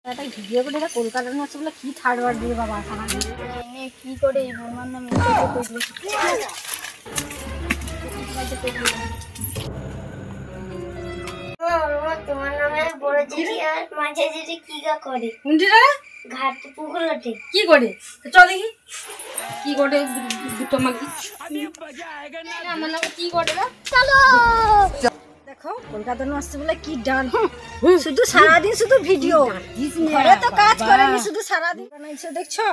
একটা ভিডিও করে কলকাতার নাচ বলে কি থার্ড ওয়ার্ড দিয়ে বাবা সারা এনে কি করে ভগবান নামে তোমার নামে বড় জিজি আর মাঝে জিজি কি করে কোনটিরা ঘাট পুকুরতে কি করে চল দেখি কি করে দুটো মাগি আমার নামে কি করে চলো দেখো কলকাতার নাচ বলে কি ডান শুধু সারা দিন শুধু ভিডিও ঘরে তো কাজ করেনি শুধু সারা দিন বানাইছে দেখছো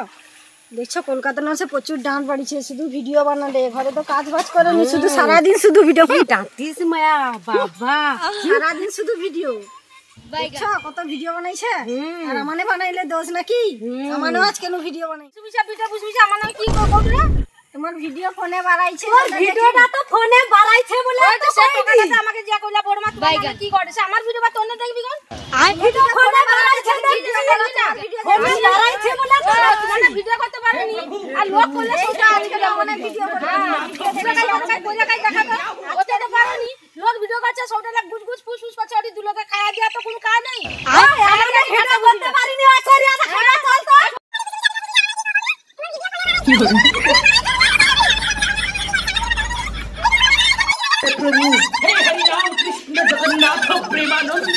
দেখছো কলকাতা নাচে প্রচুর ডান বাড়িছে শুধু ভিডিও বানালে ঘরে তো কাজ বাজ করেনি শুধু সারা দিন শুধু ভিডিও ডাকতিস মায়া বাবা সারা দিন শুধু ভিডিও দেখছো কত ভিডিও বানাইছে আর আমানে বানাইলে দোষ নাকি আমানেও আজ কেন ভিডিও বানাই বুঝিছা বিটা বুঝিছা আমার নাম কি করবো রে তোমার ভিডিও ফোনে বাড়াইছে ভিডিওটা তো ফোনে বাড়াইছে বলে তো সেই কথাটা আমাকে জিয়া কইলা বড় মা তুমি কি করেছে আমার ভিডিও বা তোনে দেখবি কোন আই ভিডিও ফোনে বাড়াইছে ফোনে বাড়াইছে বলে তোমরা ভিডিও করতে পারোনি আর লোক করলে সেটা আজকে মনে ভিডিও করতে কইলা কাই দেখাবো ওতে তো পারোনি লোক ভিডিও করছে সবটা লাগ গুজগুজ ফুসফুস করছে ওই দুলোকে খায়া দিয়া তো কোনো কাজ নাই আমরা ভিডিও করতে পারিনি আছারি আদা খানা চল তো प्रभु हे हरि राम कृष्ण जगन्नाथ प्रेमानंद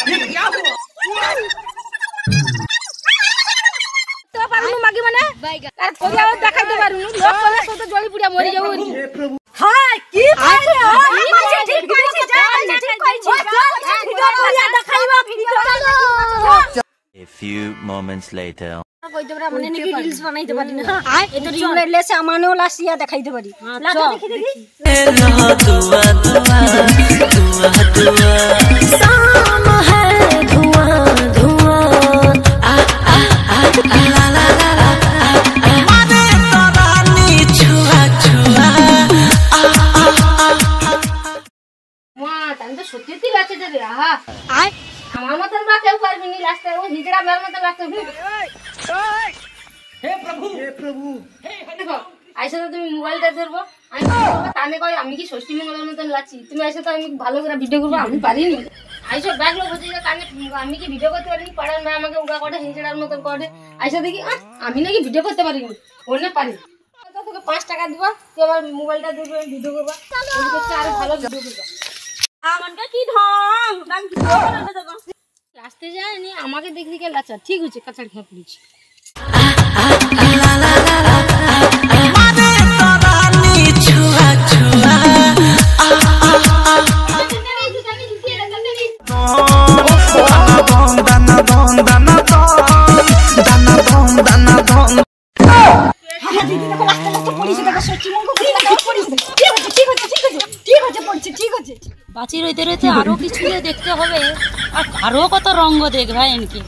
ये क्या हुआ तो पारुनु मागी माने আর কোলা দেখাইতে পারুনি লোক কোলা সব তো জলি পুড়িয়া মরি যাও हे प्रभु হ্যাঁ কি কইছে মাঝে ঠিক কইছে যা মাঝে ঠিক কইছে ভিডিও করিয়া দেখাইবা ভিডিও চলো A few moments later কইতে পারা মানে নাকি রিলস বানাইতে পারি না এই তো রিল লেসে আমানেও লাসিয়া দেখাইতে পারি লাটো দেখি দেখি दुआ दुआ दुआ दुआ शाम है धुआं धुआं आ आ आ ला ला ला ला माने तरानी छुआ छुआ आ आ आ মা তাই তো সত্যি লাগছে রে আহা আয় আমার মতন বা কেউ পারবি নি লাস্টে ও হিজড়া মের মতন লাগছে हे प्रभु দেখো আইসা তো তুমি মোবাইলটা ধরবো আমি বলবো তানে কই আমি কি ষষ্ঠী মঙ্গলের মতন লাগছি তুমি আইসা তো আমি ভালো করে ভিডিও করবো আমি পারিনি আইসা ব্যাগ লোক হচ্ছে যে কানে আমি কি ভিডিও করতে পারিনি পাড়ার মেয়ে আমাকে উগা করে হিজড়ার মতন করে আইসা দেখি আমি নাকি ভিডিও করতে পারিনি ওনে পারি তোকে 5 টাকা দিবা তুই আবার মোবাইলটা দিবি ভিডিও করবা ওই করতে আরো ভালো ভিডিও করবা আমানটা কি ঢং দাম ভিডিও করে দেব লাস্টে যায়নি আমাকে দেখি দেখে লাচা ঠিক হচ্ছে কাছাড় খেয়ে পড়েছি ला ला ला ला माने तरानी छुआ छुआ आ आ आ दाना दम दाना दम दाना दम দিদি দেখো লাস্টে লাস্টে পড়িছে দেখো সত্যি মঙ্গ করে দেখো পড়িছে ঠিক আছে বাঁচি রইতে রইতে আরো কিছু দেখতে হবে আর আরো কত রঙ্গ দেখবে এনকি